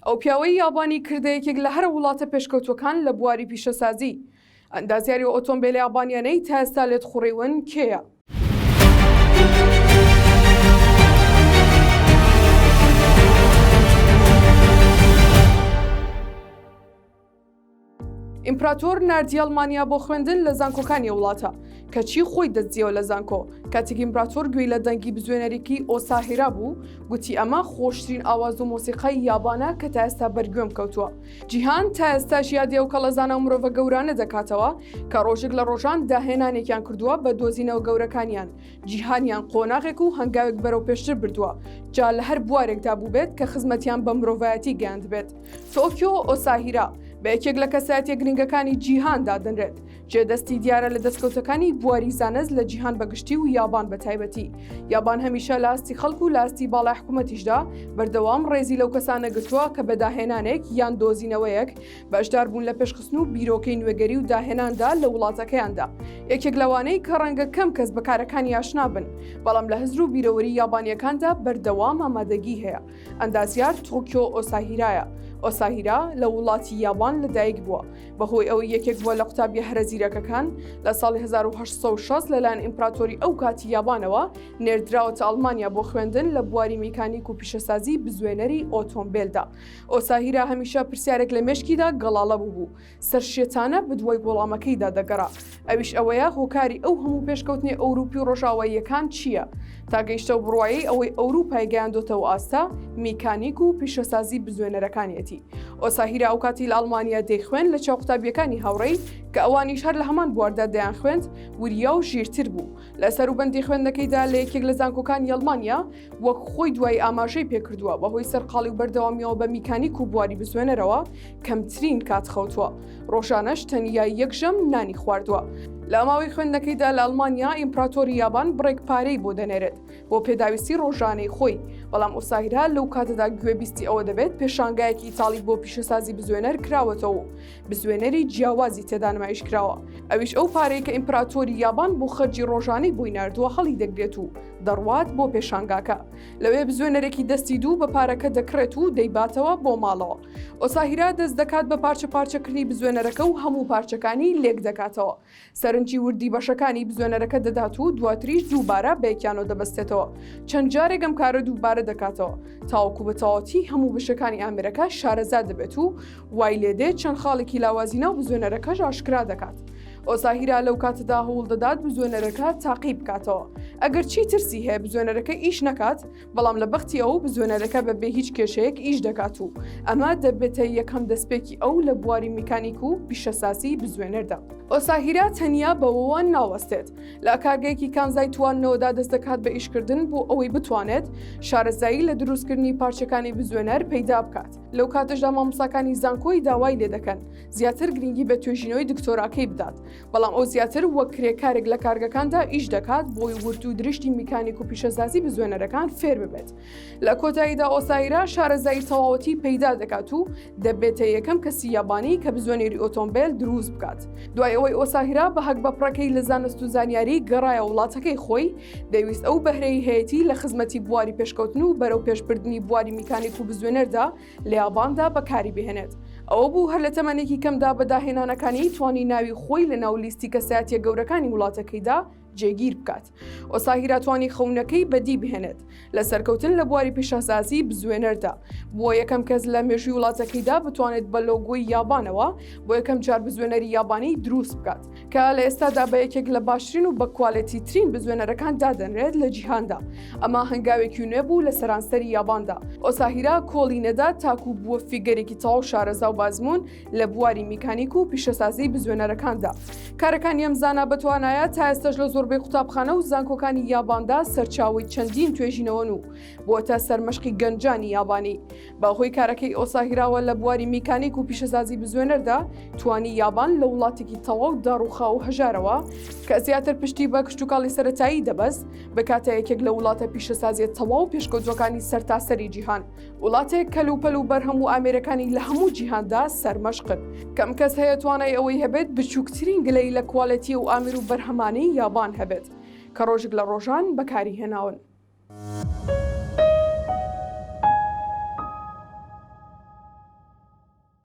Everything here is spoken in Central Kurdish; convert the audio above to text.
ئەو پیاوەی یابانی کردەیەکێک لە هەر وڵاتە پێشکەوتوەکان لە بواری پیشەسازی. ئەندازیاری ئۆتۆمبیلی یابانیانەی تا ئێستا لێتخوڕیون کێیە؟ ئیمپراتۆر ناردی ئەڵمانیا بۆ خوێندن لە زانکۆکانی وڵاتە کەچی خۆی دەستجێەوە لە زانکۆ. کاتێک ئیمپراتۆر گوێی لە دەنگی بزوێنەرێکی ئۆساهیرا بوو، گوتی ئەمە خۆشترین ئاواز و مۆسیقای یابانە کە تا ئێستا بەرگوێم کەوتووە. جیهان تا ئێستاش یادی ئەو کەڵەزانە و مرۆڤە گەورانە دەکاتەوە کە ڕۆژێک لە ڕۆژان داهێنانێکیان کردووە بە دۆزینەوە گەورەکانیان. جیهانیان قۆناغێک و هەنگاوێک بەرەو پێشتر بردووە، جا لە هەر بوارێکدا بوو بێت کە خزمەتیان بە مرۆڤایەتی گەیاند بێت. تۆکیۆ ئۆساهیرا بە یەکێک لە کەسایەتیە گرنگەکانی جیهاندا دەنرێت. جێدەستی دیارە لە دەستکەوتەکانی بواری زانست لە جیهان بەگشتی و یابان بە تایبەتی. یابان هەمیشە لە ئاستی خەڵک و لە ئاستی باڵای حکوومەتیشدا بەردەوام ڕێزی لەو کەسانە گرتووە کە بە داهێنانێک یان دۆزینەوەیەک بەشدار بوون لە پێشخستن و بیرۆکەی نوێگەری و داهێناندا لە وڵاتەکەیاندا. یەکێک لەوانەی کە ڕەنگە کەم کەس بەکارەکانی ئاشنا بن، بەڵام لە هزر و بیرەوەری یابانیەکاندا بەردەوام ئامادەگی هەیە. ئەندازیار تۆکیۆ ئۆساهیرایە. ئۆساهیرا لە وڵاتی یابان لەدایک بووە، بەهۆی ئەوەی یەکێک بووە لە قوتابیە هەرەزیرەکەکان لە ساڵی 1860 لەلایەن ئیمپراتۆری ئەو کاتی یابانەوە نێردراوەتە ئەڵمانیا بۆ خوێندن لە بواری میکانیک و پیشەسازی بزوێنەری ئۆتۆمبیلدا. ئۆساهیرا هەمیشە پرسیارێک لە مێشکیدا گەڵاڵە بوو، سەرشێتانە بدوای وەڵامەکەیدا دەگەڕا. ئەویش ئەوەیە هۆکاری ئەو هەموو پێشکەوتنی ئەوروپی و ڕۆژاواییەکان چییە؟ تا گەیشتە و بڕوایی ئەوەی ئەوروپای گەیاندۆتەوە ئاستا میکانیک و پیشەسازی بزوێنەرەکانیەتی. ئۆساهیرا ئەو کاتی لە ئەڵمانیا دەیخوێن لە چاو قوتابیەکانی هاوڕێی کە ئەوانیش هەر لە هەمان بواردا دەیان خوێند وریا و ژیرتر بوو. لە سەروبەندی خوێندنەکەیدا لە یەکێک لە زانکۆکانی ئەڵمانیا وەک خۆی دوای ئاماژەی پێکردووە بەهۆی سەرقاڵی و بەردەوامیەوە بە میکانیک و بواری بزوێنەرەوە کەمترین کات خەوتووە. ڕۆژانەش تەنیا یەکژەم نانی خواردووە. لە ماوەی خوێندنەکەیدا لە ئەڵمانیا ئیمپراتۆری یابان بڕێک پارەی بۆ دەنێرێت بۆ پێداویستی ڕۆژانەی خۆی، بەڵام ئۆساهیرا لەو کاتەدا گوێبیستی ئەوە دەبێت پێشانگایەکی ئیتاڵی بۆ پیشەسازی بزوێنەر کراوەتەوە، بزوێنەری جیاوازی تێدا نمایش کراوە. ئەویش ئەو پارەی کە ئیمپراتۆری یابان بۆ خەرجی ڕۆژانەی بۆی ناردووە هەڵی دەگرێت و دەڕوات بۆ پێشانگاکە. لەوێ بزوێنەرێکی دەستی دوو بە پارەکە دەکرێت و دەیباتەوە بۆ ماڵەوە. ئۆساهیرا دەست دەکات بە پارچەکردنی بزوێنەرەکە و هەموو پارچەکانی لێک دەکاتەوە. سەرنجی وردی بەشەکانی بزوێنەرەکە دەدات و دواتریش دووبارە بەیەکیانەوە دەبەستێتەوە. چەند جارێک ئەم کارە دووبارە دەکاتەوە تاوەکو بە تەواوەتی هەموو بەشەکانی ئامێرەکە شارەزا دەبێت و وای لێدێت چەند خاڵێکی لاوازینە و بزوێنەرەکەش ئاشکرا دەکات. ئۆساهیرا لەو کاتەدا هەوڵ دەدات بزوێنەرەکە تاقی بکاتەوە. ئەگەر چی ترسی هەیە بزوێنەرەکە ئیش نەکات، بەڵام لە بەختی ئەو بزوێنەرەکە بەبێ هیچ کێشەیەک ئیش دەکات و ئەمە دەبێتە یەکەم دەستپێکی ئەو لە بواری میکانیک و پیشەسازی بزوێنەردا. ئۆساهیرا تەنیا بەوەوە ناوەستێت، لە کارگەیەکی کانزای تواننەوەدا دەست دەکات بە ئیشکردن بۆ ئەوەی بتوانێت شارەزایی لە دروستکردنی پارچەکانی بزوێنەر پەیدا بکات. لەو کاتەشدا مامۆستاکانی زانکۆی داوای لێ دەکەن زیاتر گرنگی بە توێژینەوەی دکتۆراکەی بدات، بەڵام ئەو زیاتر وەک کرێکارێک لە کارگەکاندا ئیش دەکات بۆی ورد و درشتی میکانیک و پیشەسازی بزوێنەرەکان فێر ببێت. لە کۆتاییدا ئۆساهیرا شارەزایی تەواوەتی پەیدا دەکات و دەبێتە یەکەم کەسی یابانی کە بزوێنەری ئۆتۆمبیل دروست بکات. دوای ئەوەی ئۆساهیرا بە هەک بە پڕەکەی لە زانست و زانیاری گەڕایە وڵاتەکەی خۆی، دەویست ئەو بەهرەی هەیەتی لە خزمەتی بواری پێشکەوتن و بەرەو پێشبردننی بواری میکانیک و بزوێنەردا لە یاباندا بەکاری بهێنێت. ئەوە بوو هەر لە تەمەنێکی کەمدا بە داهێنانەکانی توانی ناوی خۆی لە ناو لیستی کەسایەتیە گەورەکانی وڵاتەکەیدا جێگیر بکات. ئۆساهیرا توانی خەونەکەی بەدی بهێنێت لە سەرکەوتن لە بواری پیشەسازی بزوێنەردا، بۆ یەکەم کەس لە مێژووی وڵاتەکەیدا بتوانێت بە لۆگۆی یابانەوە بۆ یەکەم جار بزوێنەری یابانی دروست بکات کە لە ئێستادا بە یەکێک لە باشترین و بە کوالێتی ترین بزوێنەرەکان دادەنرێت لە جیهاندا. ئەمە هەنگاوێکی نوێ بوو لە سەرانسەری یاباندا. ئۆساهیرا کۆڵی نەدا تاکو بووە فیگەرێکی تەواو شارەزا و بازمون لە بواری میکانیک و پیشەسازی بزوێنەرەکاندا. کارەکانی ئەم زانە بەتوانایە تا ئێستاش لە زۆربەی قوتابخانە و زانکۆکانی یاباندا سەرچاوی چەندین توێژینەوەن و بۆتە سەرمەشقی گەنجانی یابانی. بەهۆی کارەکەی ئۆساهیراوە لە بواری میکانیک و پیشەسازی بزوێنەردا توانی یابان لە وڵاتێکی تەواو داڕوخا و هەژارەوە کە زیاتر پشتی بە کشتتوکاڵی سەرەتایی دەبەست بکاتە یەکێک لە وڵاتە پیشەسازیە تەواو پێشکەوتوەکانی سەرتاسەری جیهان. وڵاتێک کەلوپەل و بەرهەم و ئامێرەکانی لە هەموو جیهاندا سەرمەشقن. کەم کەس هەیە توانای ئەوەی هەبێت بچووکترین گلەی لە کوالەتی و ئامیر و بەرهەمانی یابان هەبێت کە ڕۆژێک لە ڕۆژان بەکاری هێناون.